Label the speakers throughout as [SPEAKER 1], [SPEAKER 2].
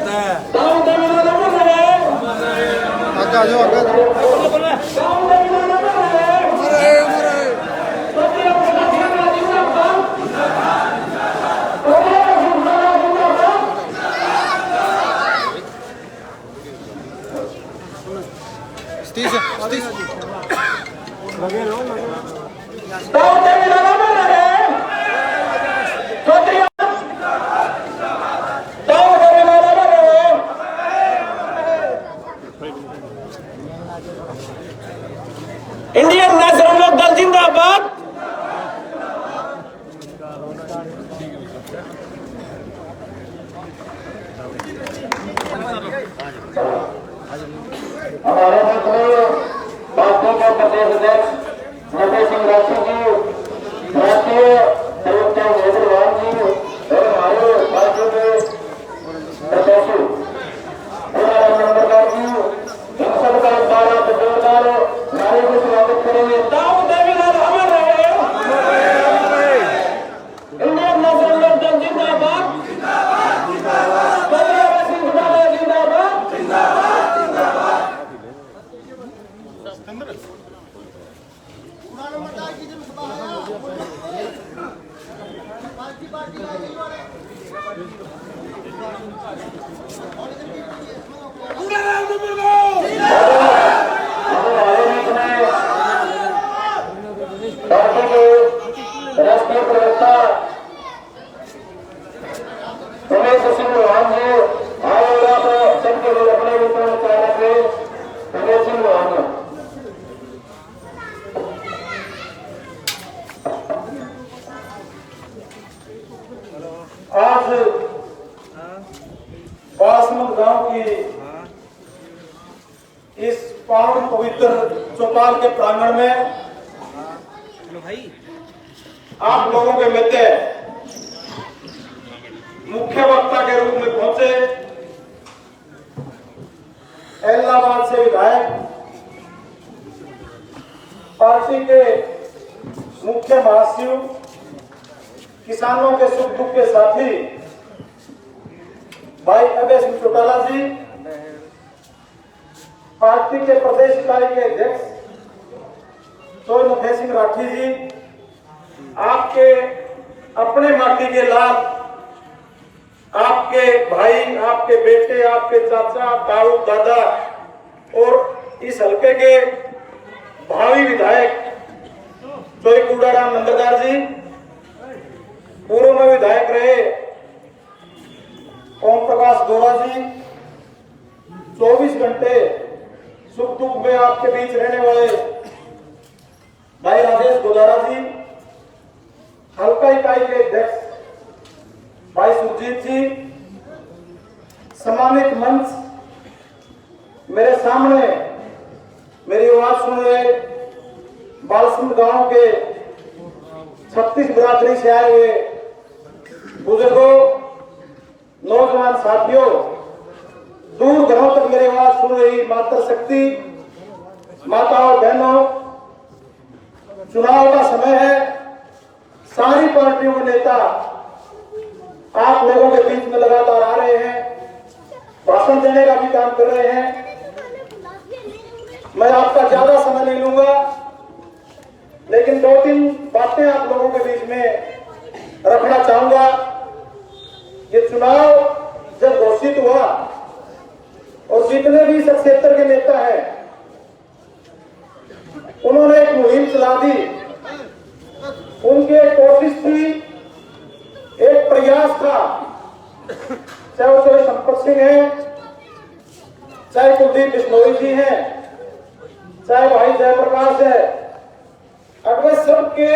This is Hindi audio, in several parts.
[SPEAKER 1] आगे आ जाओ आगे।
[SPEAKER 2] इंडियन नेशनल लोक दल जिंदाबाद।
[SPEAKER 3] हमारे पार्टी के प्रदेश अध्यक्ष नरेश सिंह राठी जी, राष्ट्रीय प्रवक्ता नेत्रवान जी और हमारे पार्टी के प्रत्याशी नंबरदार जी, इन सबका द्वारा जोरदार नारे को स्वागत करेंगे। इंडियन नेशनल लोक दल जिंदाबाद। पार्टी के राष्ट्रीय प्रवक्ता रमेश सिंह लोहान जी आएगा तो सबके लिए अपने विचार रखे। रमेश सिंह लोहान आज बासमत गांव की इस पावन पवित्र चौपाल के प्रांगण में आप लोगों के मित्र मुख्य वक्ता के रूप में पहुंचे इलाहाबाद से विधायक, पार्टी के मुख्य महासचिव, किसानों के सुख दुख के साथी भाई अभय सिंह चौटाला जी, पार्टी के प्रदेश इकाई के अध्यक्ष नरेश सिंह राठी जी, आपके अपने माटी के लाल, आपके भाई, आपके बेटे, आपके चाचा, ताऊ, दादा और इस हल्के के भावी विधायक चोईकुड़ाराम नंदगार जी, पूर्व में विधायक रहे ओम प्रकाश गोरा जी, 24 घंटे सुख दुख में आपके बीच रहने वाले भाई राजेश गोदारा जी, हल्का इकाई के अध्यक्ष भाई सुरजीत जी, सम्मानित मंच, मेरे सामने मेरी आवाज सुन रहे बालसुंद गांव के 36 बिरादरी से आए हुए बुजुर्गों, नौजवान साथियों, दूर घरों तक मेरी आवाज सुन रही मातृ शक्ति, माताओं, बहनों, चुनाव का समय है। सारी पार्टियों के नेता आप लोगों के बीच में लगातार आ रहे हैं, भाषण देने का भी काम कर रहे हैं। मैं आपका ज्यादा समय नहीं लूंगा, लेकिन 2-3 बातें आप लोगों के बीच में रखना चाहूंगा। ये चुनाव जब घोषित हुआ और जितने भी इस क्षेत्र के नेता हैं, उन्होंने एक मुहिम चला दी। उनकी एक कोशिश थी, एक प्रयास था, चाहे वो संपत सिंह है, चाहे कुलदीप बिश्नोई जी हैं, चाहे भाई जयप्रकाश है, अगर सबके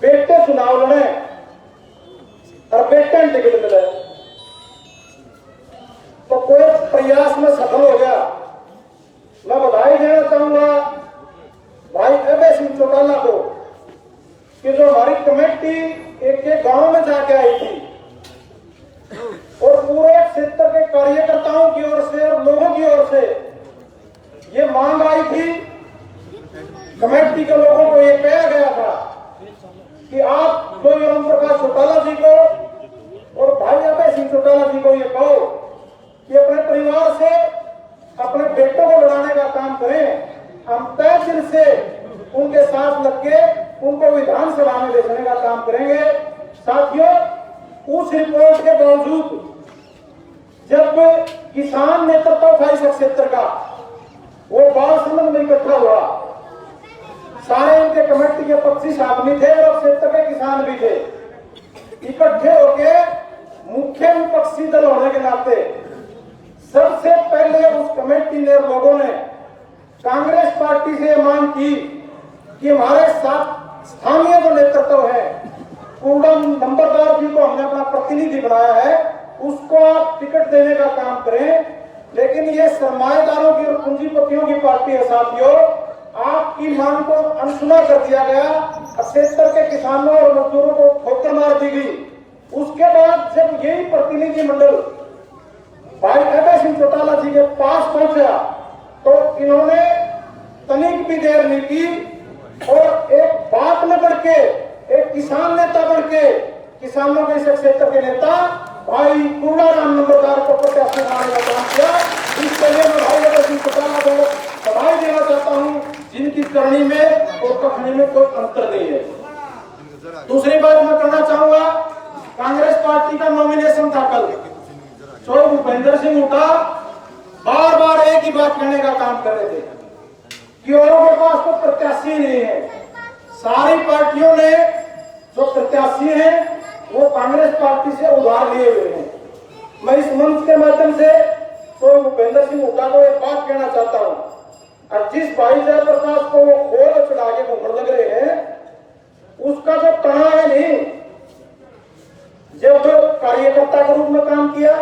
[SPEAKER 3] बेटे चुनाव लड़े और बेटे टिकट मिले तो कोई प्रयास में सफल हो गया। मैं बधाई देना चाहूंगा भाई अभय सिंह चौटाला को कि जो हमारी कमेटी एक गांव में जाके आई थी और पूरे क्षेत्र के कार्यकर्ताओं की ओर से और लोगों की ओर से ये मांग आई थी, कमेटी के लोगों को ये कहा गया था कि आप जो ओम प्रकाश चौटाला जी को और भाई अभय सिंह चौटाला जी को ये कहो दिल से उनके साथ लग के उनको विधानसभा में भेजने का काम करेंगे। साथियों, उस रिपोर्ट के बावजूद जब किसान नेतृत्व था इस क्षेत्र का, वो बालसमंद में इकट्ठा हुआ, सारे इनके कमेटी के 25 आदमी थे और क्षेत्र के किसान भी थे। इकट्ठे होके मुख्य विपक्षी दल होने के नाते सबसे पहले उस कमेटी ने, लोगों ने कांग्रेस पार्टी से मांग की कि हमारे साथ स्थानीय जो नेतृत्व है, पूर्णम नंबरदार जी को हमने अपना प्रतिनिधि बनाया है, उसको आप टिकट देने का काम करें। लेकिन ये सरमाएदारों की और पूंजीपतियों की पार्टी है। साथियों, आपकी मांग को अनसुना कर दिया गया, क्षेत्र के किसानों और मजदूरों को ठोकर मार दी गई। उसके बाद जब यही प्रतिनिधि मंडल भाई अभय सिंह चौटाला जी के पास पहुंचा तो इन्होंने तनिक भी देर नहीं की और एक बात न बढ़ के, एक किसान नेता बढ़ के, किसानों के इस क्षेत्र के नेता भाई पूर्णाराम नंबरदार को प्रत्याशी बनाने का काम किया। इसके लिए मैं भाई अभय सिंह चौटाला को बधाई देना चाहता हूं, जिनकी करनी में और कखनी में कोई अंतर नहीं है। दूसरी बात मैं करना चाहूंगा, कांग्रेस पार्टी का नॉमिनेशन था कल, सो भूपेंद्र सिंह उठा, बार बार एक ही बात कहने का काम कर रहे थे कि औरों के पास तो प्रत्याशी नहीं है। सारी पार्टियों ने जो प्रत्याशी हैं वो कांग्रेस पार्टी से उधार लिए हुए हैं। मैं इस मंच के माध्यम से तो भूपेंद्र सिंह हुड्डा को एक बात कहना चाहता हूं, और जिस भाई जयप्रकाश को वो खोल चढ़ा के घूमने लग रहे हैं, उसका जो तना है नहीं, जब कार्यकर्ता के रूप में काम किया,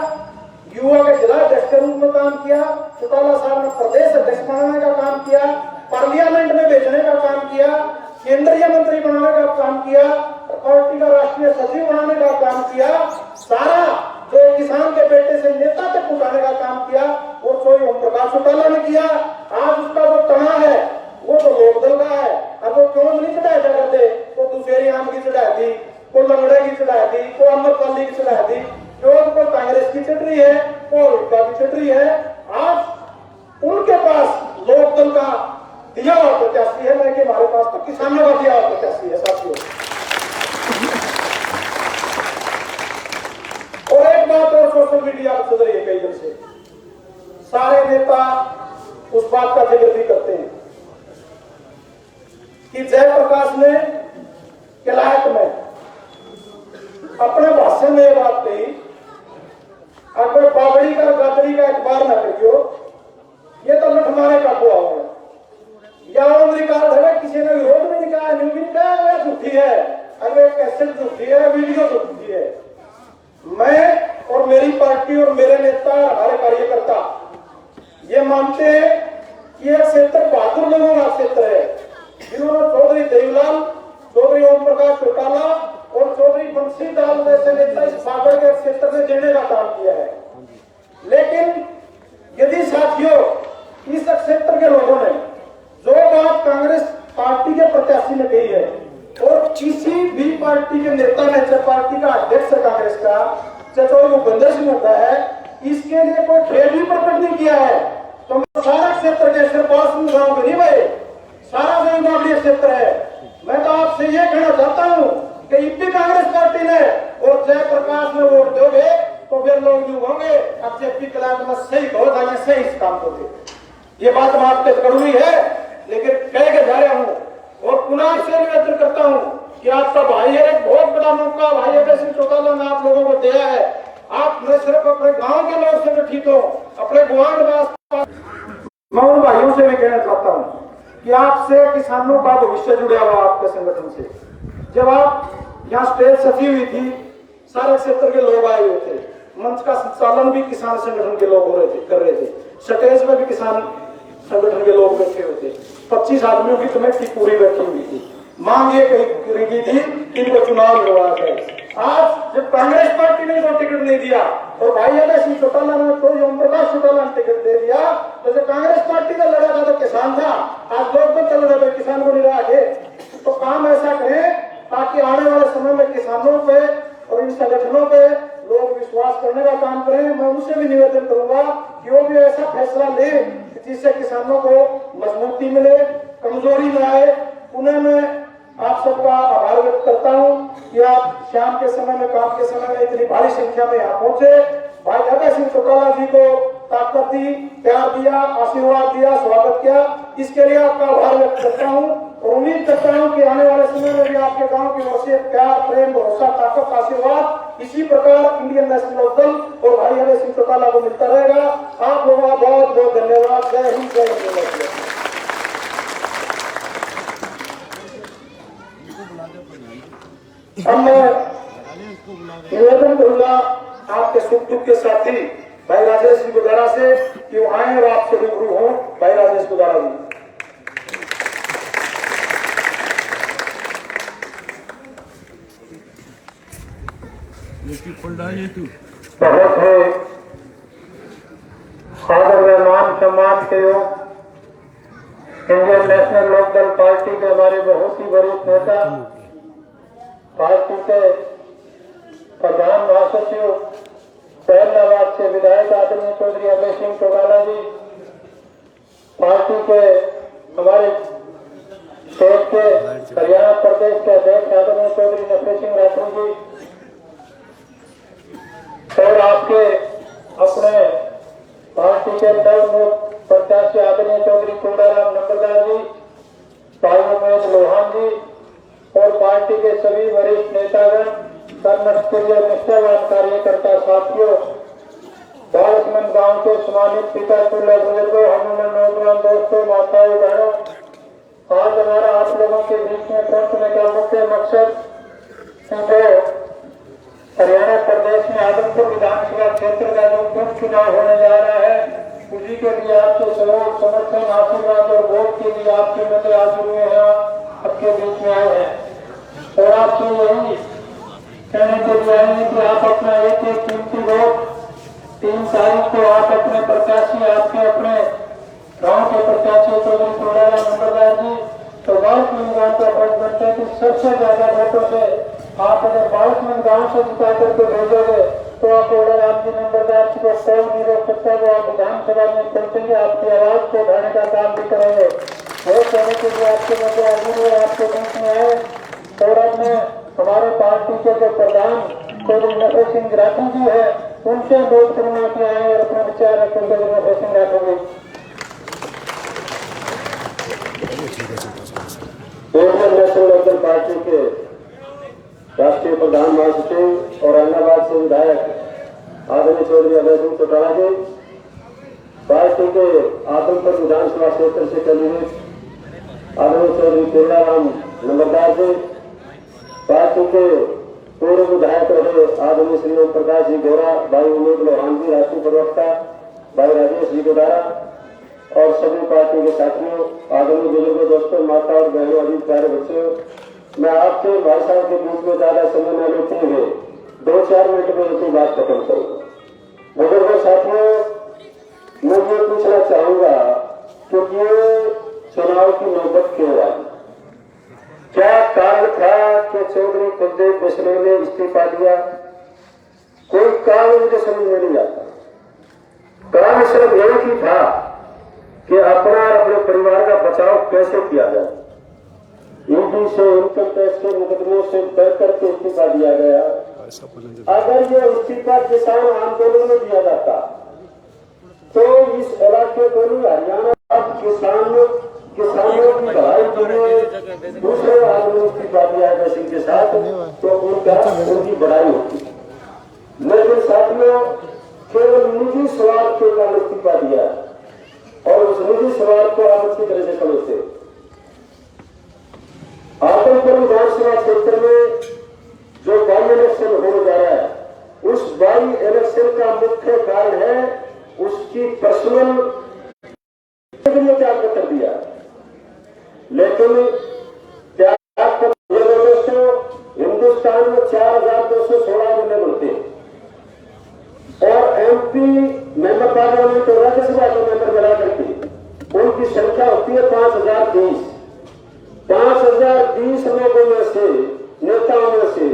[SPEAKER 3] युवा के जिला अध्यक्ष के रूप में काम किया, चौटाला साहब ने प्रदेश अध्यक्ष बनाने का काम किया, पार्लियामेंट में भेजने का काम किया, केंद्रीय मंत्री बनाने का काम किया, पार्टी का राष्ट्रीय सचिव बनाने का काम किया, सारा जो किसान के बेटे से नेता तक उठाने का काम किया वो सोई ओम प्रकाश चौटाला ने किया। आज उसका जो तना है वो तो लोकदल का है। अब वो क्यों नहीं चढ़ाया जा करते, तो दूसरी आम की चढ़ा दी, को लंगड़े की चढ़ा दी, को अमरपाली की चढ़ा दी, जो उनको कांग्रेस की चढ़ रही है, को हुड्डा की चढ़ रही है। आज उनके पास लोकदल का दिया हुआ प्रत्याशी है, लेकिन हमारे पास तो किसानों का दिया हुआ प्रत्याशी है। साथियों, और एक बात और सोशल मीडिया पर चल रही है कई दिन से, सारे नेता उस बात का जिक्र भी करते हैं कि जयप्रकाश ने किलायत में अपने भाषण में ये बात कही, अगर बाबड़ी का गादड़ी का अखबार न करियो, ये तो लठमारे का हुआ है, या रिकॉर्ड है, किसी ने विरोध में निकाला, न्यू भी निकाला, झूठी है, अगर कैसेट झूठी है, वीडियो झूठी है। मैं और मेरी पार्टी और मेरे नेता, हमारे कार्यकर्ता ये मानते हैं कि यह क्षेत्र बहादुर लोगों का क्षेत्र है, जिन्होंने चौधरी देवीलाल, चौधरी ओम प्रकाश चौटाला और चौधरी बंशीलाल जैसे नेता इस बागड़ के क्षेत्र में देने का काम किया है। लेकिन यदि साथियों इस क्षेत्र के लोगों ने जो बात कांग्रेस पार्टी के प्रत्याशी ने कही है और किसी भी पार्टी के नेता ने, चाहे पार्टी का अध्यक्ष है कांग्रेस का, चाहे भूपेंद्र सिंह होता है, इसके लिए कोई खेद भी प्रकट नहीं किया है, तो सारा क्षेत्र के सिर्फ गांव के नहीं भाई, सारा जो क्षेत्र है। मैं तो आपसे ये कहना चाहता हूँ कि इतनी कांग्रेस पार्टी ने और जयप्रकाश में वोट दोगे तो फिर लोग यूं होंगे, अब जेपी कलाम में सही कहो, ये सही इस काम को दे। ये बात आपके कड़वी है, लेकिन कह के जा रहा हूँ और पुनः से निवेदन करता हूँ कि आपका भाई है, एक बहुत बड़ा मौका भाई अभय सिंह चौटाला ने आप लोगों को दिया है। आप न सिर्फ अपने गांव के लोग संगठित हो, अपने गुआंढ, मैं उन भाइयों से भी कहना चाहता हूँ कि आपसे किसानों का भविष्य जुड़ा हुआ आपके संगठन से। जब आप यहाँ स्टेज सजी हुई थी, सारे क्षेत्र के लोग आए हुए थे, मंच का संचालन भी किसान संगठन के लोग कर रहे थे, स्टेज में भी किसान संगठन के लोग बैठे हुए थे, 25 आदमियों की कमेटी पूरी बैठी हुई थी। मांग ये कही थी कि इनको चुनाव करवाया जाए। आज जब कांग्रेस पार्टी ने तो टिकट नहीं दिया और भाई अभय सिंह चौटाला ने तो ओम प्रकाश चौटाला ने टिकट दे दिया, तो जब कांग्रेस पार्टी का लड़ा था तो किसान था, आज लोग तो चल रहे थे किसान को नहीं रखे। तो काम ऐसा करें ताकि आने वाले समय में किसानों पे और इन संगठनों पे लोग विश्वास करने का काम करें। मैं उनसे भी निवेदन करूंगा कि वो भी ऐसा फैसला ले जिससे किसानों को मजबूती मिले, कमजोरी में आए उन्हें मैं आप सबका आभार व्यक्त करता हूं कि आप शाम के समय में, काम के समय में इतनी भारी संख्या में यहाँ पहुंचे। भाई अभय सिंह चौटाला जी को ताकत दी, प्यार दिया, आशीर्वाद दिया, स्वागत किया, इसके लिए आपका आभार व्यक्त करता हूं और उम्मीद करता हूं कि आने वाले समय में भी आपके गांव की ओर से प्यार, प्रेम, भरोसा, ताकत, आशीर्वाद इसी प्रकार इंडियन नेशनल दल और भाई अभय सिंह चौटाला को मिलता रहेगा। आप लोगों का बहुत बहुत धन्यवाद। जय हिंद, जय हिंद। अब मैं निवेदन करूंगा आपके सुख दुख के साथी भाई राजेश जी गुजारा से कि वो आए और आपसे रूबरू हो। भाई राजेश गुजारा जी। बहुत है आदर व मान सम्मान के योग इंडियन नेशनल लोकदल पार्टी के हमारे बहुत ही वरिष्ठ नेता, पार्टी के प्रधान महासचिव, फैसलाबाद से विधायक आदरणीय चौधरी अभय सिंह चौटाला जी, पार्टी के हमारे स्टेट के हरियाणा प्रदेश के अध्यक्ष आदरणीय चौधरी नफे सिंह राठौर जी और आपके अपने पार्टी के नवनियुक्त प्रत्याशी आदरणीय चौधरी कुंडाराम नंबरदार जी, भाई उमेश लोहान जी और पार्टी के सभी वरिष्ठ नेतागण, कर्मठ निष्ठावान कार्यकर्ता साथियों, बालसमंद गांव के सम्मानित पिता, तुल्य बुजुर्गों, हम नौजवान दोस्तों, माताओं, बहनों, आज हमारा आप लोगों के बीच में पहुंचने का मुख्य मकसद जो हरियाणा प्रदेश में आदमपुर विधानसभा क्षेत्र का जो उप चुनाव होने जा रहा है, उसी के लिए आपके सहयोग, समर्थन, आशीर्वाद और वोट के लिए आपके मध्य आज हुए हैं, आपके बीच में आए हैं और आपसे यही कहने के लिए आएंगे कि आप अपना एक एक कीमती वोट 3 तारीख को आप अपने प्रत्याशी, आपके अपने गांव के प्रत्याशी चौधरी कुंडाराम नंबरदार जी, तो बालसमंद गांव का फर्ज बनता है कि सबसे ज्यादा वोटों से आप अगर बालसमंद गांव से जिता करके भेजोगे तो आप कुंडाराम जी नंबरदार जी को कोई नहीं रोक सकता। वो आप विधानसभा में पहुंचेंगे, आपकी आवाज को उठाने का काम भी करेंगे। वो कहने के लिए आपके मध्य हाजिर हुए, आपके बीच में आए और अपने हमारे पार्टी के जो प्रधान चौधरी नफे सिंह राठौर जी है उनसे वोट करना के आए और अपना विचार रखें। चौधरी नफे सिंह राठौर जी इंडियन नेशनल लोकदल पार्टी के राष्ट्रीय प्रधान महासचिव और औरंगाबाद से विधायक आदरणीय चौधरी अभय सिंह चौटाला जी, पार्टी के आदमपुर विधानसभा क्षेत्र से कैंडिडेट आदरणीय चौधरी कुंडाराम नंबरदार जी, पार्टी के पूर्व विधायक रहे आदरणीय श्री ओम प्रकाश जी गोरा, भाई उमेश लोहान जी, राष्ट्रीय प्रवक्ता भाई राजेश जी गुजारा और सभी पार्टी के साथियों, आदरणीय बुजुर्गों, दोस्तों, माता और बहनों, अजीत प्यारे बच्चों, मैं आपसे भाई साहब के बीच में ज्यादा समय न लेते हुए 2-4 मिनट में इसी बात खत्म करूंगा। बुजुर्गों, साथियों, मैं ये पूछना चाहूंगा कि ये चुनाव की नौबत क्यों आई? क्या कारण था कि चौधरी कुलदीप बिश्नोई ने इस्तीफा दिया? कोई कारण मुझे समझ में नहीं आता। कारण सिर्फ यही ही था कि अपना और अपने परिवार का बचाव कैसे किया जाए। ईडी से, इनकम टैक्स के मुकदमों से तय करके इस्तीफा दिया गया। अगर ये इस्तीफा किसान आंदोलन में दिया जाता तो इस इलाके को नहीं, हरियाणा अब किसानों की भलाई के लिए दूसरे आदमी इस्तीफा दिया है सिंह के साथ, तो उनकी बढ़ाई होती। लेकिन साथियों, केवल निजी स्वार्थ के कारण इस्तीफा दिया और उस निजी स्वार्थ को आप अच्छी तरह से समझते। आदमपुर विधानसभा क्षेत्र में जो बाई इलेक्शन होने जा रहा है, उस बाई इलेक्शन का मुख्य कारण है उसकी पर्सनल त्याग पत्र दिया। लेकिन त्याग पत्र दोस्तों, हिंदुस्तान में 4216 जिले बनते हैं और एमपी मेंबर पार्लियामेंट और राज्यसभा के मेंबर मिला करके उनकी संख्या होती है 5020। 5020 लोगों में से, नेताओं में से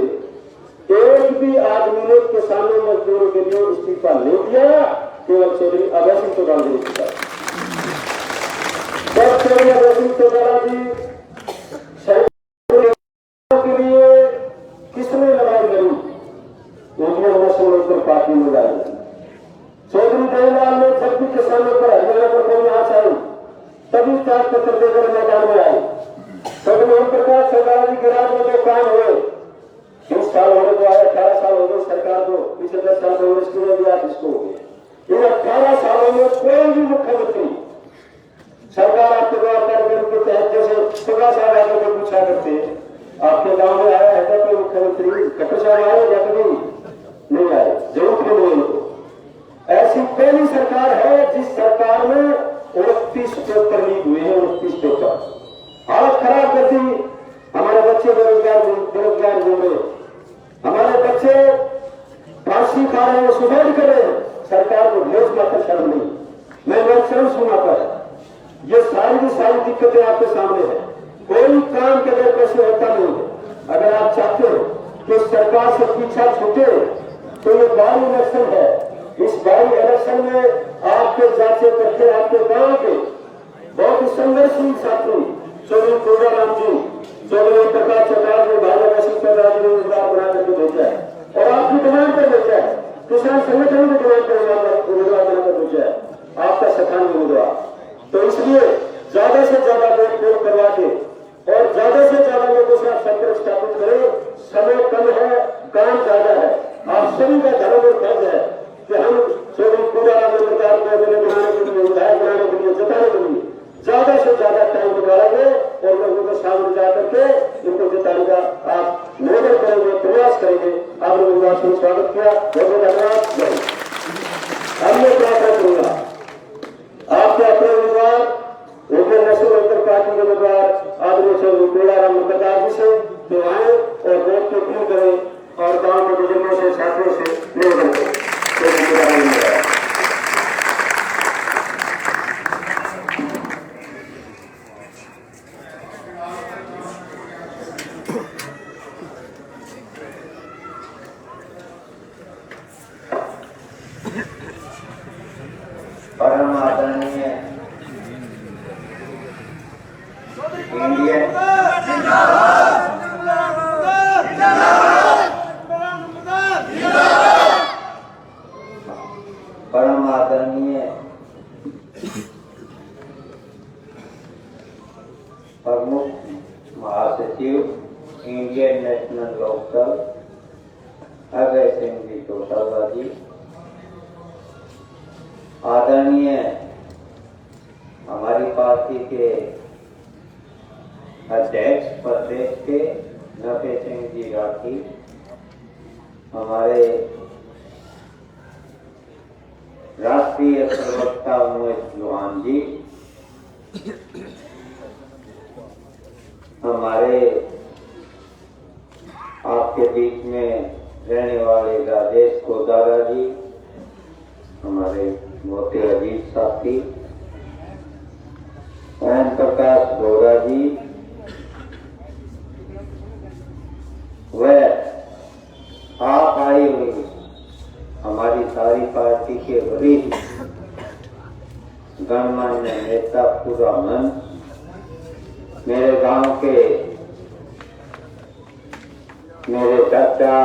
[SPEAKER 3] एक भी आदमी ने किसानों मजदूरों के लिए इस्तीफा नहीं दिया, केवल चौधरी अभय सिंह चौटाला ने दिया। चौधरी अभय सिंह गोविंद चौटाला जी शहीद के लिए किसने लड़ाई लड़ी? इंडियन नेशनल लोकदल पार्टी में लड़ाई। चौधरी देवीलाल ने जब भी किसानों पर हरियाणा पर कोई आँच आई तभी त्याग पत्र देकर मैदान में आए। चौधरी ओम प्रकाश चौटाला जी के राज में जो काम हुए, 20 साल होने को आए, 18 साल हो गए सरकार को, पिछले 10 साल कांग्रेस की ने दिया, किसको हो गया? इन 18 सालों में कोई भी मुख्यमंत्री सरकार आपके द्वारा कार्यक्रम के तहत जैसे सुबह साहब आकर के पूछा करते आपके गांव में आया है क्या कोई मुख्यमंत्री? कटर साहब आए या कभी नहीं आए? जरूर क्यों नहीं उनको? ऐसी पहली सरकार है जिस सरकार में 29 पेपर लीक हुए हैं। 29 पेपर हालत खराब कर दी। हमारे बच्चे बेरोजगार घूम रहे, हमारे बच्चे फांसी खा रहे हैं, सुसाइड कर रहे हैं। सरकार को ढेर मात्र शर्म नहीं। मैं मैक्सिमम सुना पर ये सारी की सारी दिक्कतें आपके सामने है। कोई काम के घर कैसे होता नहीं है। अगर आप चाहते हो कि सरकार से पीछा छूटे तो ये बाई इलेक्शन है। इस बाई इलेक्शन में आपके जांचे करके आपके गांव के बहुत ही संघर्षशील साथी चौधरी कोडाराम जी, चौधरी प्रकाश चौटाला जी, भाजपा सीपीआई जी ने उम्मीदवार बना करके भेजा है और आपकी डिमांड पर भेजा है। किसान संगठन की डिमांड पर उम्मीदवार बनाकर भेजा है आपका स्थानीय उम्मीदवार। तो इसलिए ज्यादा से ज्यादा वोट पोल करवा के और ज्यादा से ज्यादा लोगों से आप संपर्क स्थापित करें। समय कम है, काम ज्यादा है। आप सभी का धर्म और फर्ज है कि हम चौधरी कोडाराम सरकार को अपने बनाने के लिए, विधायक बनाने के लिए, जिताने के लिए ज्यादा से ज्यादा टाइम निकालेंगे और लोगों के सामने जाकर के इनको जिताने का आप निवेदन करेंगे, प्रयास करेंगे। आपने उम्मीदवार से स्वागत किया, बहुत बहुत धन्यवाद। अब मैं क्या करूंगा, आपके अपने उम्मीदवार इंडियन नेशनल लोकदल पार्टी के उम्मीदवार आदरणीय चौधरी कोडाराम जी से जो आए और वोट की अपील करें और गांव के बुजुर्गों से, साथियों से निवेदन करें।
[SPEAKER 1] परम आदरणीय इंडियन परम आदरणीय प्रमुख महासचिव इंडियन नेशनल लोकदल अभय सिंह जी चौटाला जी, आदरणीय हमारी पार्टी के अध्यक्ष प्रदेश के नफे सिंह जी राठी, हमारे राष्ट्रीय प्रवक्ता उमेश चौहान जी, हमारे आपके बीच में रहने वाले राजेश कोदारा जी, हमारे बहुत ही अजीज साथी ओम प्रकाश गौड़ा जी, वह आप आई हुई हमारी सारी पार्टी के वरिष्ठ गणमान्य नेता पूरा मन, मेरे गांव के मेरे चाचा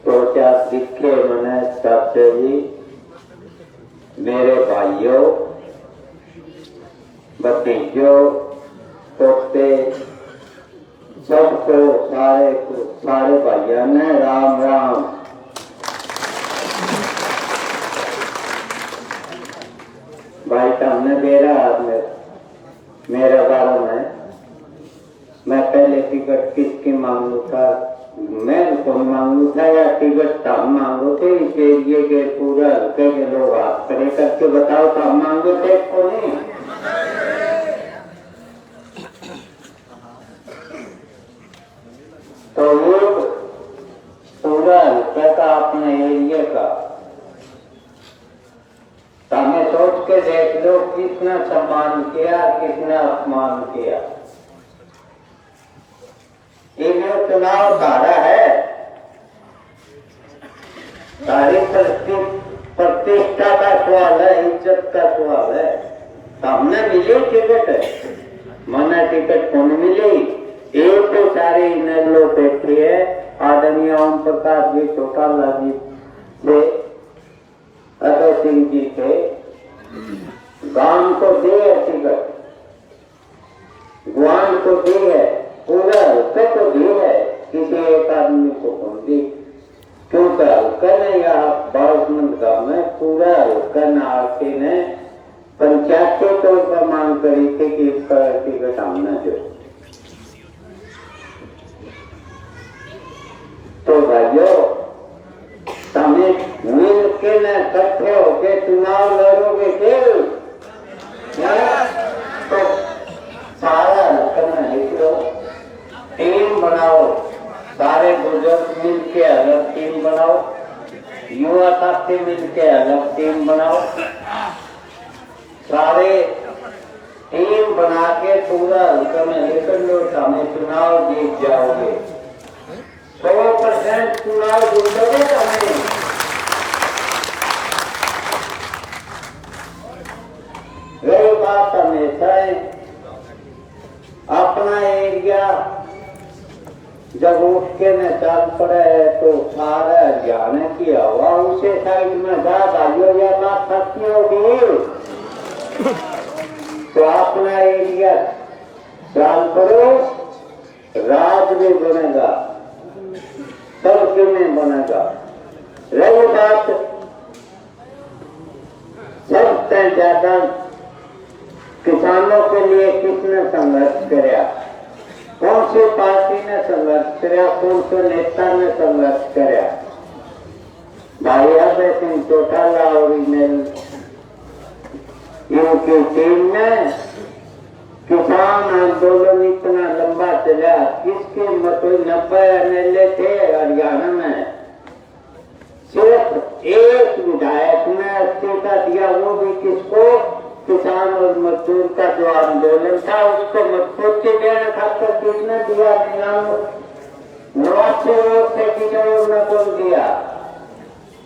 [SPEAKER 1] छोटा दिखे मने चाचा जी, मेरे भाइयों, भतीजों, पोते, सबको सारे भाइयों ने राम राम। भाई सामने मेरा हाथ में मेरा बारे में मैं पहले टिकट किसकी मांगू था, मैं कौन मांगू था या टिकट हम मांगो थे? इसके लिए के पूरा हल्के के लोग हाथ खड़े करके बताओ तो हम मांगो थे को नहीं। तो वो पूरा हल्का का अपने एरिया का हमें सोच के देख लो कितना सम्मान किया, कितना अपमान किया। ये चुनाव धारा है, सारी प्रतिष्ठा का सवाल है, इज्जत का सवाल है। हमने मिले टिकट मना टिकट कौन मिले एक तो सारे इन्हें लोग बैठे है आदरणीय ओम प्रकाश जी चौटाला जी से अजय सिंह जी थे गांव को दे है टिकट गुआन को दे है पूरा हल्का तो दे है किसी एक आदमी को कौन दी क्योंकि हल्का ने यहाँ बाउसमंद गांव में पूरा हल्का नारके ने पंचायत के तौर पर मांग करी थी कि इसका टिकट हमने दो तो भाइयों समेत मिल के न इकट्ठे होके चुनाव लड़ोगे फिर तो सारा करना लिख लो टीम बनाओ सारे बुजुर्ग मिल के अलग टीम बनाओ युवा साथी मिल के अलग टीम बनाओ सारे टीम बना के पूरा हल्का में लेकर लो हमें चुनाव जीत जाओगे 100% चुनाव जीतोगे हमें वही बात हमेशा है अपना एरिया जब उठ के न चल पड़े तो सारा हरियाणा की हवा उसे साइड में जा भाइयों या बात सत्य होगी तो अपना एरिया चल पड़ो राज भी बनेगा सबके में बनेगा रही बात सबसे ज्यादा किसानों के लिए किसने संघर्ष किया कौन सी पार्टी ने संघर्ष किया कौन से नेता ने संघर्ष किया भाई अजय सिंह चौटाला और इनकी टीम ने किसान आंदोलन इतना लंबा चला किसके मतलब 90 एमएलए थे हरियाणा में सिर्फ एक विधायक ने इस्तीफा दिया वो भी किसको किसान और मजदूर का जो आंदोलन था उसको मजबूती देने खातर किसने दिया 89 वोट से किसान को दिया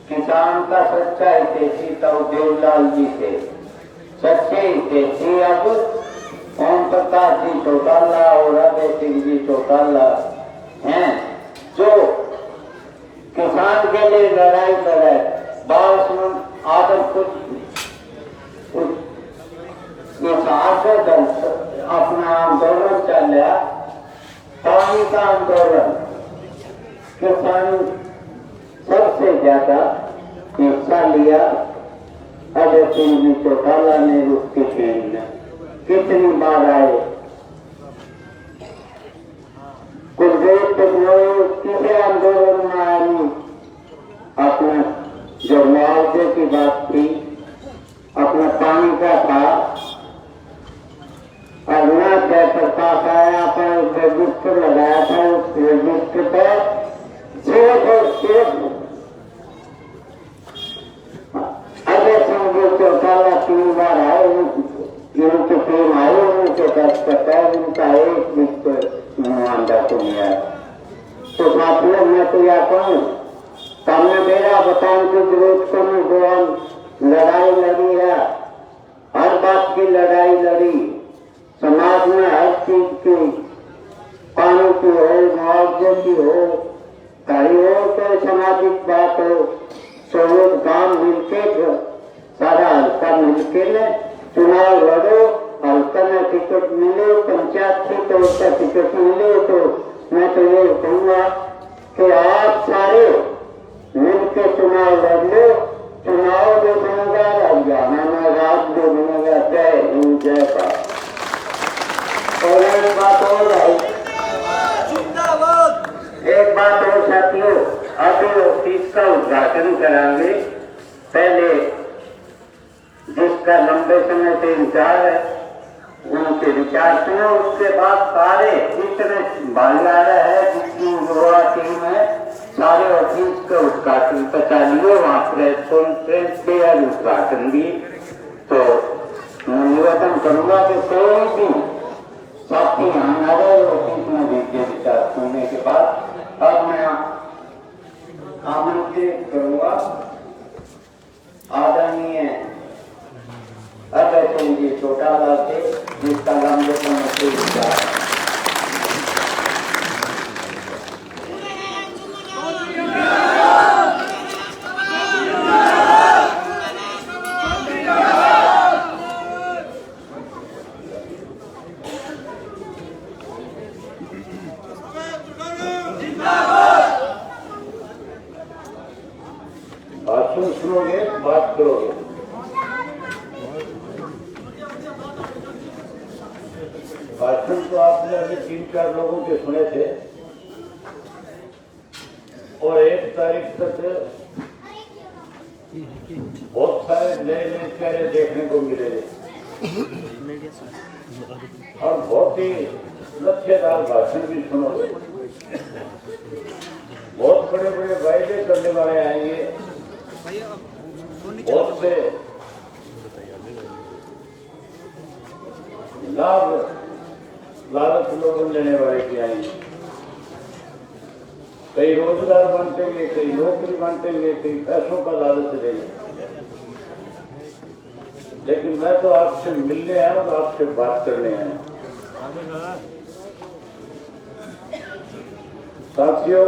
[SPEAKER 1] किसान का सच्चा हितैषी था देवलाल जी थे सच्चे हितैषी अब ओम प्रकाश जी चौटाला और अजय सिंह जी चौटाला हैं जो किसान के लिए लड़ाई लड़े बाउसमंद आदमपुर अपना आंदोलन चलिया पानी का आंदोलन किसान सबसे ज्यादा हिस्सा लिया अजय सिंह जी चौटाला ने उसकी टीम ने कितनी बार आए कुछ देर तक किसी आंदोलन में आए नहीं अपना जो मुआवजे की बात थी अपना पानी का था अगला जयप्रकाश आया पर रजिस्टर लगाया था उस रजिस्टर पर सिर्फ और सिर्फ अजय सिंह जी चौटाला 3 बार आए उनकी टीम आई उनके दस करता है उनका एक भी नुमाइंदा को नहीं आया तो साथियों मैं तो यह कहूँ सामने मेरा बताने की जरूरत को नहीं गोवन लड़ाई लड़ी है हर बात की लड़ाई लड़ी समाज में हर चीज की पानी की हो मुआवजे की हो कहीं हो तो सामाजिक बात हो तो लोग गांव मिलके सारा हल्का मिलके ने चुनाव लड़ो हल्का में टिकट मिले पंचायत थी तो उसका टिकट मिले तो मैं तो ये कहूँगा कि आप सारे मिलके चुनाव लड़ लो चुनाव जो बनेगा हरियाणा में राज जो बनेगा जय हिंद जय भारत और एक बात और है एक बात और साथियों अभी ऑफिस का उद्घाटन कराएंगे पहले जिसका लंबे समय से इंतजार है उनके विचार सुनो उसके बाद सारे जितने भाईचारा है जितनी युवा टीम है सारे ऑफिस का उद्घाटन बचा लिए वहाँ प्रेस कॉन्फ्रेंस भी है उद्घाटन भी तो मैं निवेदन करूंगा कि कोई भी साथी हमारे ऑफिस में भेजिए विचार सुनने के बाद अब मैं आमंत्रित करूंगा आदरणीय अजय सिंह जी चौटाला कोई विचार। भाषण सुनोगे, बात करोगे। भाषण तो आपने अभी 3-4 लोगों के सुने थे और 1 तारीख तक बहुत सारे नए नए चेहरे देखने को मिलेंगे और बहुत ही लक्ष्यदार भाषण भी सुनोगे। बहुत बड़े बड़े वायदे करने वाले आएंगे, बहुत से लाभ लालच लोगों लेने वाले भी आएंगे। कई रोजगार बांटेंगे, कई नौकरी बांटेंगे, कई पैसों का लालच देंगे। लेकिन मैं तो आपसे मिलने आया हूं, आपसे बात करने आया हूं। साथियों,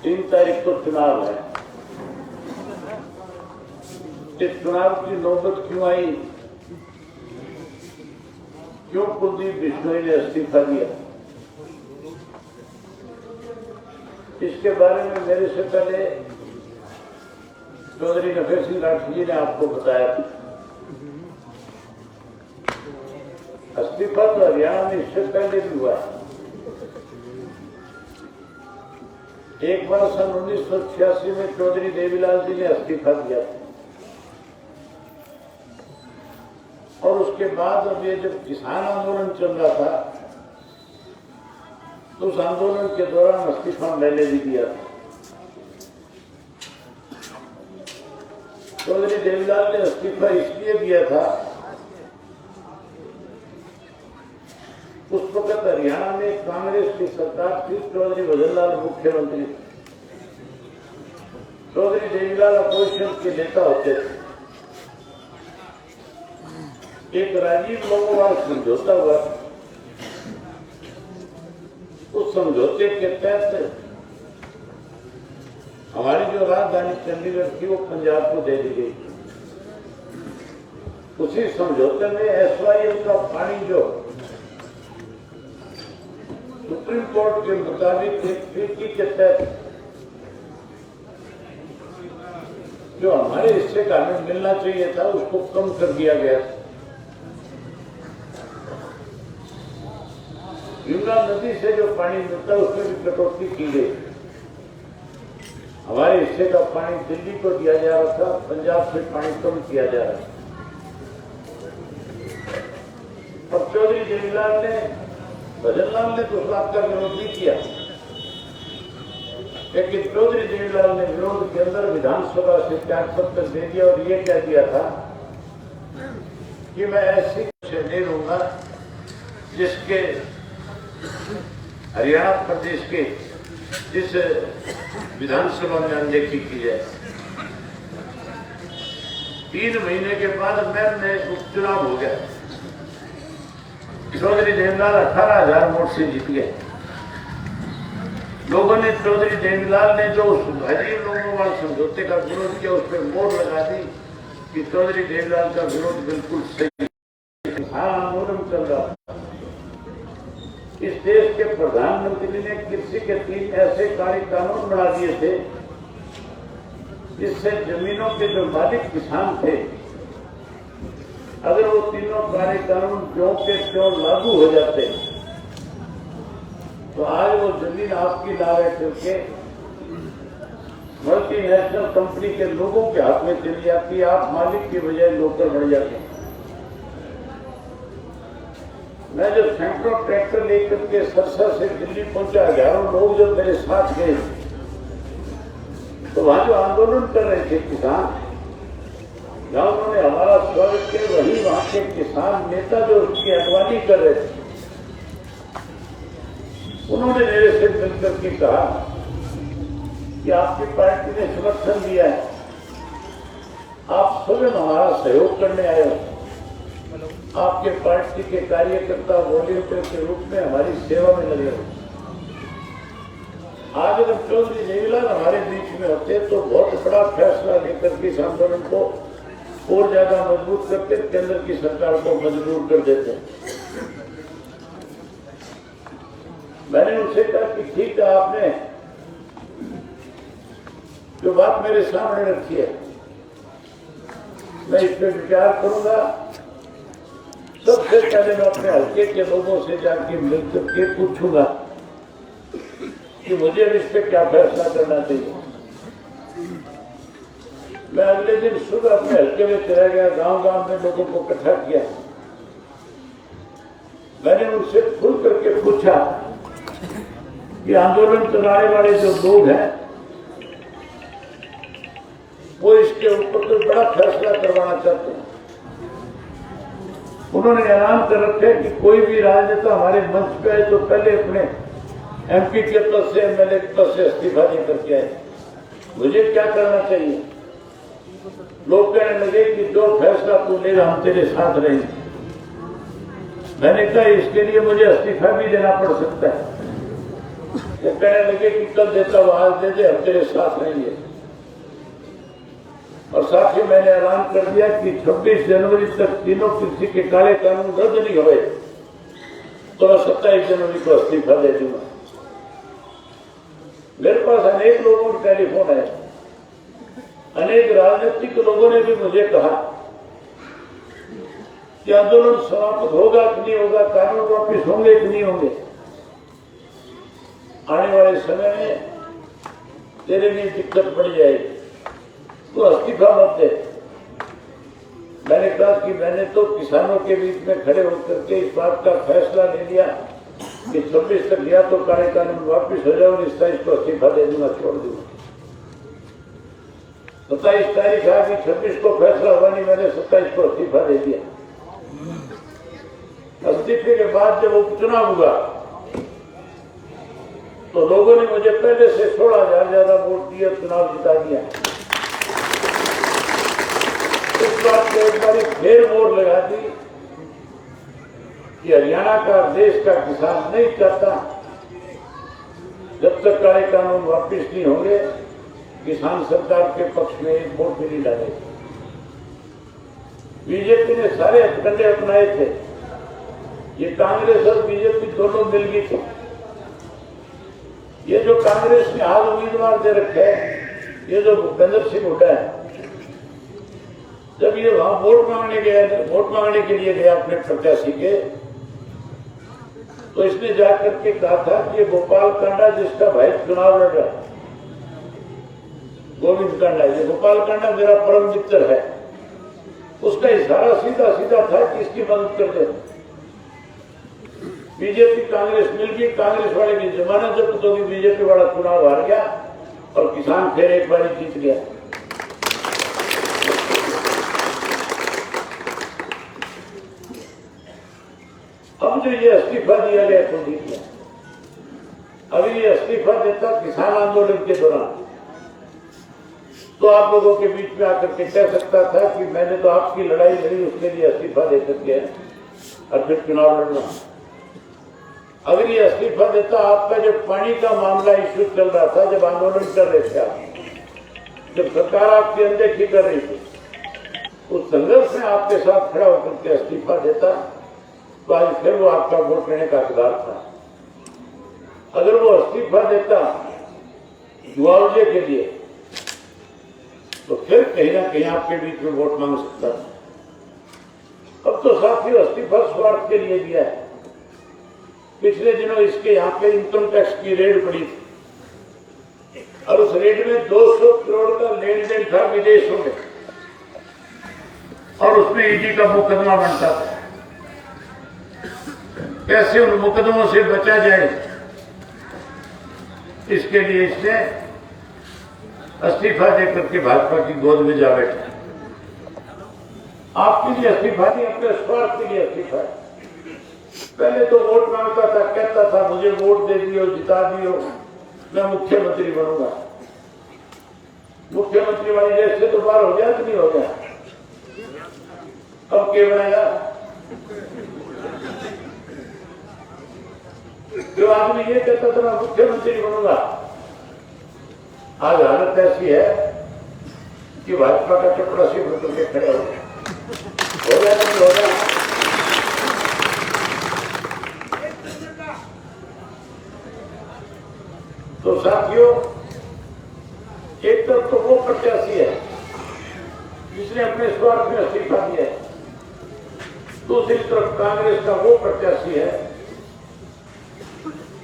[SPEAKER 1] 3 तारीख को चुनाव है। इस चुनाव की नौबत क्यों आई? क्यों कुलदीप बिश्नोई ने इस्तीफा दिया? इसके बारे में मेरे से पहले चौधरी नफे सिंह राठी जी ने आपको बताया था। इस्तीफा तो हरियाणा में इससे पहले भी हुआ है। एक बार सन 1986 में चौधरी देवीलाल जी ने इस्तीफा दिया था और उसके बाद अब ये जब किसान आंदोलन चल रहा था तो उस आंदोलन के दौरान इस्तीफा मैंने भी दिया था। चौधरी देवीलाल ने इस्तीफा इसलिए दिया था, उस वक्त हरियाणा में कांग्रेस की सरकार थी, चौधरी भजनलाल मुख्यमंत्री थे, चौधरी देवीलाल अपोजिशन के नेता होते थे। एक राजीव लोगोवाल समझौता हुआ, उस समझौते के तहत हमारी जो राजधानी चंडीगढ़ थी वो पंजाब को दे दी गई। उसी समझौते में SYL का पानी जो सुप्रीम कोर्ट के मुताबिक एक ट्रीटी के तहत जो हमारे हिस्से का हमें मिलना चाहिए था उसको कम कर दिया गया। यमुना नदी से जो पानी मिलता है उसमें भी कटौती की गई। हमारे हिस्से का पानी दिल्ली को दिया जा रहा था, पंजाब से पानी कम किया जा रहा था। और चौधरी देवीलाल ने, भजनलाल ने तो उस बात का विरोध नहीं किया, लेकिन चौधरी देवीलाल ने विरोध के अंदर विधानसभा से त्यागपत्र दे दिया और ये कह दिया था कि मैं ऐसी से नहीं रहूंगा जिसके हरियाणा प्रदेश के जिस विधानसभा में अनदेखी की जाए। 3 महीने के बाद मैं उपचुनाव हो गया। चौधरी देवीलाल 18,000 वोट से जीत गए। लोगों ने चौधरी देवीलाल ने जो उस गरीब लोगों वाले समझौते का विरोध किया उस पर मोहर लगा दी कि चौधरी देवीलाल का विरोध बिल्कुल सही। आंदोलन चल रहा। इस देश के प्रधानमंत्री ने कृषि के 3 ऐसे कार्य कानून बना दिए थे जिससे जमीनों के जो मालिक किसान थे, अगर वो तीनों कार्य कानून ज्यों के त्यों लागू हो जाते तो आज वो जमीन आपकी ना रह करके मल्टीनेशनल कंपनी के लोगों के हाथ में चली जाती, आप मालिक की बजाय नौकर बन जाते। मैं जब सैकड़ों ट्रैक्टर लेकर के सरसा से दिल्ली पहुंचा, हजारों लोग जब मेरे साथ गए तो वहां जो आंदोलन कर रहे थे किसान, जहां उन्होंने हमारा स्वागत किया, वही वहां के किसान नेता जो उसकी अगवानी कर रहे थे, उन्होंने मेरे से मिलकर के कहा कि आपकी पार्टी ने समर्थन दिया है, आप स्वयं हमारा सहयोग करने आए हो,
[SPEAKER 4] आपके पार्टी के कार्यकर्ता वॉलंटियर के रूप में हमारी सेवा में लगे हो। आज अगर चौधरी जयलाल हमारे बीच में होते तो बहुत बड़ा फैसला लेकर के इस आंदोलन को और ज्यादा मजबूत करते, केंद्र की सरकार को मजबूर कर देते। मैंने उनसे कहा कि ठीक है, आपने जो बात मेरे सामने रखी है मैं इस पर विचार करूंगा। सबसे पहले मैं अपने हल्के के लोगों से जाके मिलकर के पूछूंगा कि मुझे अब इस पर क्या फैसला करना चाहिए। मैं अगले दिन सुबह अपने हल्के में चला गया, गांव-गांव में लोगों को इकट्ठा किया। मैंने उनसे खुल करके पूछा कि आंदोलन चलाने वाले जो लोग हैं वो इसके ऊपर तो बड़ा फैसला करवाना चाहते हैं। उन्होंने ऐलान कर रखा है कि कोई भी राजनेता हमारे मंच पे आए तो पहले अपने एमपी के पद से, एमएलए के पद से इस्तीफा दे करके आए। मुझे क्या करना चाहिए? लोग कहने लगे कि जो फैसला तू लेगा हम तेरे साथ रहेंगे। मैंने कहा इसके लिए मुझे इस्तीफा भी देना पड़ सकता है। वो कहने लगे कि कल देता हुआ आज दे दे, हम तेरे साथ रहेंगे। और साथ ही मैंने ऐलान कर दिया कि 26 जनवरी तक तीनों कृषि के काले कानून रद्द नहीं हुए तो मैं 27 जनवरी को इस्तीफा दे दूंगा। मेरे पास अनेक लोगों के टेलीफोन है, अनेक राजनीतिक लोगों ने भी मुझे कहा कि आंदोलन समाप्त होगा कि नहीं होगा, कानून वापिस होंगे कि नहीं होंगे। आने वाले समय में तेरे लिए दिक्कत बढ़ जाएगी, तो इस्तीफा मत दे। मैंने कहा कि मैंने तो किसानों के बीच में खड़े होकर के इस बात का फैसला ले लिया कि 26 तक या तो काले कानून वापिस हो जाए और 27 को इस्तीफा दे दूंगा, छोड़ दूंगा। 27 तारीख आ गई, 26 को फैसला हुआ नहीं, मैंने 27 को इस्तीफा दे दिया। इस्तीफे के बाद जब उपचुनाव हुआ तो लोगों ने मुझे पहले से 16,000 ज्यादा वोट दिए, चुनाव जिता दिया। इस बात को एक बार फिर मोड़ लगा दी कि हरियाणा का, देश का किसान नहीं चाहता जब तक काले कानून वापिस नहीं होंगे किसान सरकार के पक्ष में एक वोट भी नहीं डालेगी। बीजेपी ने सारे हथकंडे अपनाए थे, ये कांग्रेस और बीजेपी दोनों मिल गई थी। ये जो कांग्रेस ने आज उम्मीदवार दे रखे है, ये जो भूपेंद्र सिंह हुड्डा है, जब ये वहां वोट मांगने के लिए गया अपने प्रत्याशी के, तो इसने जाकर के कहा था कि ये गोपाल कांडा जिसका भाई चुनाव लड़ रहा है, गोविंद कांडा, ये गोपाल कांडा मेरा परम मित्र है। उसका इशारा सीधा सीधा था कि इसकी मदद कर दे। बीजेपी कांग्रेस मिल गई, कांग्रेस वाले की जमानत जब्त होगी, बीजेपी वाला चुनाव हार गया और किसान फिर एक बार जीत गया। अब जो ये इस्तीफा दिया गया तो जीत गया। अभी ये इस्तीफा देता किसान आंदोलन के दौरान तो आप लोगों के बीच में आकर के कह सकता था कि मैंने तो आपकी लड़ाई लड़ी, उसके लिए इस्तीफा दे सकते हैं और फिर चुनाव लड़ना। अगर ये इस्तीफा देता, आपका जब पानी का मामला इश्यू चल रहा था, जब आंदोलन कर रहे थे आप, जब सरकार आपकी अनदेखी कर रही थी, उस संघर्ष में आपके साथ खड़ा होकर के इस्तीफा देता तो आज फिर वो आपका वोट लेने का हकदार था। अगर वो इस्तीफा देता मुआवजे के लिए तो फिर कहीं ना कहीं आपके बीच में वोट मांग सकता था। अब तो साथियों इस्तीफा स्वार्थ के लिए दिया है। पिछले दिनों इसके यहाँ पे इनकम टैक्स की रेड पड़ी थी और उस रेड में 200 करोड़ का लेन देन था विदेशों में और उसमें ईडी का मुकदमा बनता था। कैसे उन मुकदमों से बचा जाए, इसके लिए इसने इस्तीफा देकर के भाजपा की गोद में जा बैठा। आपके लिए इस्तीफा नहीं, अपने स्वार्थ के लिए इस्तीफा है। पहले तो वोट मांगता था, कहता था मुझे वोट दे दियो, जिता दियो, मैं मुख्यमंत्री बनूंगा। मुख्यमंत्री वाली जेल से तो बाहर हो गया कि नहीं हो गया? अब क्या बनाया? जो आदमी ये कहता था मैं मुख्यमंत्री बनूंगा, आज हालत ऐसी है कि भाजपा का चपरासी बदल के खड़े हो गया नहीं हो गया। तो साथियों, एक तरफ तो वो प्रत्याशी है जिसने अपने स्वार्थ में इस्तीफा दिया है, दूसरी तरफ कांग्रेस का वो प्रत्याशी है,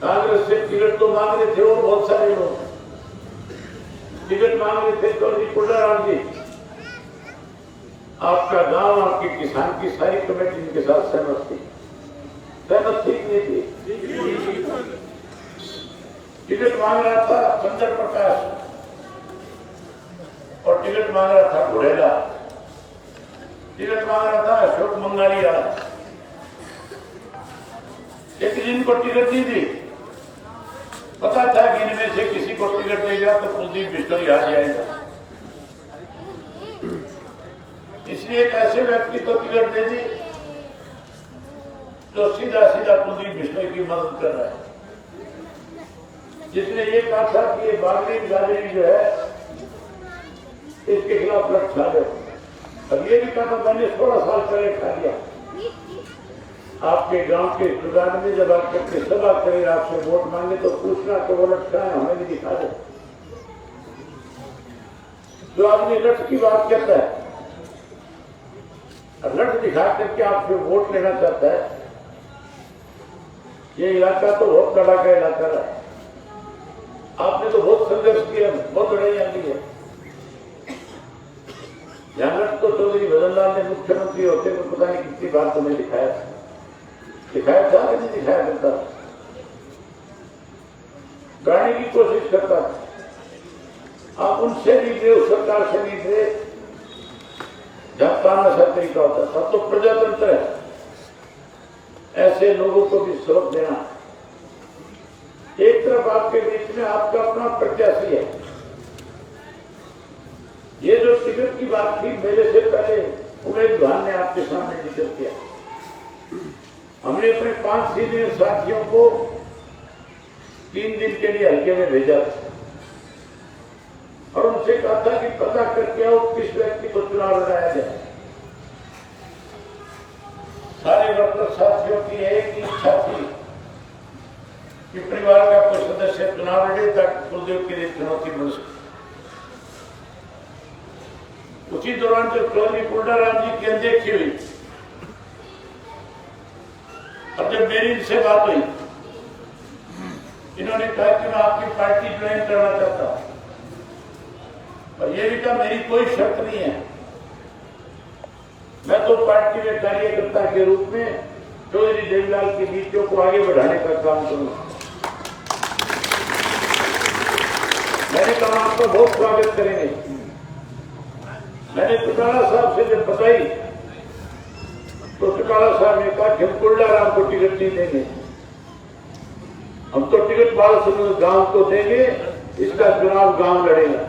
[SPEAKER 4] कांग्रेस से टिकट तो मांग रहे थे और बहुत सारे लोग टिकट मांग रहे थे। चौधरी कुंडाराम जी, आपका गांव, आपके किसान की सारी कमेटी इनके साथ सहमत थी, सहमत ठीक नहीं थी। टिकट मांग रहा था चंद्र प्रकाश और टिकट मांग रहा था घोड़ेला, टिकट मांग रहा था अशोक मंगालिया, लेकिन इनको टिकट नहीं दी। पता था कि इनमें से किसी को टिकट देगा तो कुलदीप बिश्नोई आ जाएगा, इसलिए एक ऐसे व्यक्ति को टिकट दे दी जो सीधा सीधा कुलदीप बिश्नोई की मदद कर रहा है, जिसने ये कहा था कि ये बागड़ी गाड़ी जो है इसके खिलाफ लड़ दो। अब ये भी कहा था, मैंने 16 साल पहले खा लिया। आपके गांव के जुगाड़ में जब आप करके सभा करें, आपसे वोट मांगे तो पूछना तो वो लटका है, हमें भी दिखा दो। जो आदमी लट की बात कहता है, लट दिखा करके आपसे वोट लेना चाहता है, ये इलाका तो बहुत बड़ा का इलाका है, आपने तो बहुत संघर्ष किया, बहुत लड़ाइयां की है। जानक तो चौधरी भजनलाल ने मुख्यमंत्री होते हुए पता नहीं कितनी बार तुम्हें दिखाया था कि नहीं दिखाया करता, गाने की कोशिश करता था। आप उनसे नहीं थे, उस सरकार से नहीं थे जहां तानाशाह तरीका होता था। तो प्रजातंत्र है, ऐसे लोगों को भी सबक देना। एक तरफ आपके बीच में आपका अपना प्रत्याशी है, ये जो टिकट की बात थी मेरे से पहले उमेश भान ने आपके सामने जिक्र किया। हमने अपने 5 सीनियर साथियों को 3 दिन के लिए हल्के में भेजा और उनसे कहा था कि पता करके आओ किस व्यक्ति को चुनाव लड़ाया जाए। सारे वर्कर साथियों की एक ही इच्छा थी कि परिवार का कोई सदस्य चुनाव लड़े ताकि कुलदेव के लिए चुनौती मिल सके। उसी दौरान जब चौधरी कुंडाराम जी की अनदेखी हुई और जब मेरी इनसे बात हुई, इन्होंने कहा कि मैं आपकी पार्टी ज्वाइन करना चाहता हूं और ये भी कहा मेरी कोई शर्त नहीं है, मैं तो पार्टी में कार्यकर्ता के रूप में चौधरी देवीलाल की नीतियों को आगे बढ़ाने का काम करूंगा। मैंने कहा आपका बहुत स्वागत करेंगे। मैंने चौटाला साहब से जब बताई तो चौटाला साहब ने कहा कि हम कुंडाराम को टिकट नहीं देंगे, हम तो टिकट बालसमुद्र गांव को देंगे, इसका चुनाव गांव लड़ेगा।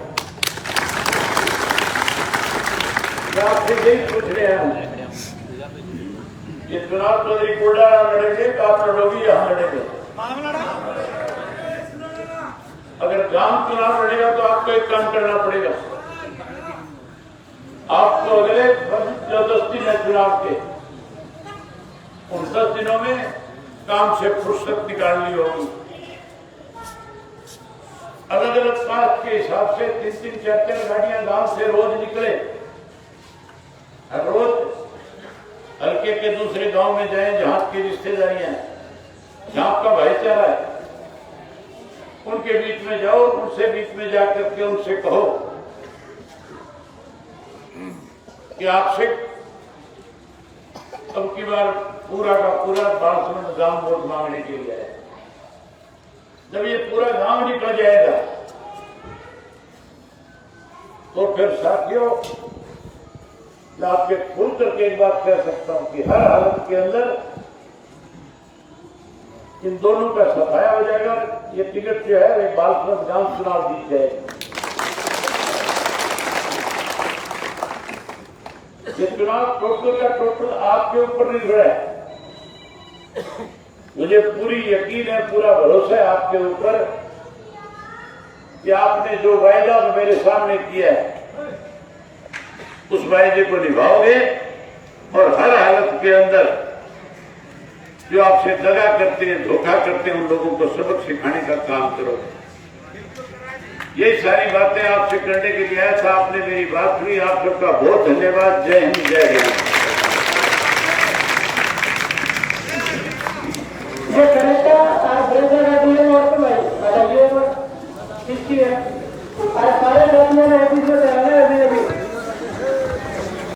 [SPEAKER 4] मैं आपसे यही पूछने आया हूं, ये चुनाव चौधरी कुंडाराम लड़ेंगे तो आप लड़ोगी या हम लड़ेंगे? अगर गांव चुनाव लड़ेगा तो आपको एक काम करना पड़ेगा, आपको अगले 10 दिन है चुनाव के, उन 10 दिनों में काम से फुर्सत निकालनी होगी। अलग अलग कास्ट के हिसाब से 3-3, 4-4 गाड़ियां गांव से रोज निकले, रोज हल्के के दूसरे गांव में जाएं जहां की रिश्तेदारियां हैं, जहां आपका भाईचारा है, उनके बीच में जाओ, उनसे बीच में जाकर के उनसे कहो कि आपसे अब की बार पूरा का पूरा बालसमुंद गांव वोट मांगने के लिए है। जब ये पूरा गांव निकल जाएगा तो फिर साथियों मैं आपके खुल करके एक बात कह सकता हूं कि हर हालत के अंदर इन दोनों का सफाया हो जाएगा। ये टिकट जो है एक बालसमुंद गांव चुनाव जीत जाएगा। ये चुनाव टोटल का टोटल आपके ऊपर निर्भर है। मुझे पूरी यकीन है, पूरा भरोसा है आपके ऊपर कि आपने जो वायदा मेरे सामने किया है उस वायदे को निभाओगे और हर हालत के अंदर जो आपसे दगा करते हैं, धोखा करते हैं, उन लोगों को सबक सिखाने का काम करोगे। ये सारी बातें आपसे करने के लिए आया था, आपने मेरी बात सुनी। आप सबका बहुत धन्यवाद। जय हिंद, जय हिंद।
[SPEAKER 3] ये करेक्टा आज ब्रेकर का डीएम और तो भाई बताइए किसकी है? आज सारे डॉक्यूमेंट ऑफिस में रहने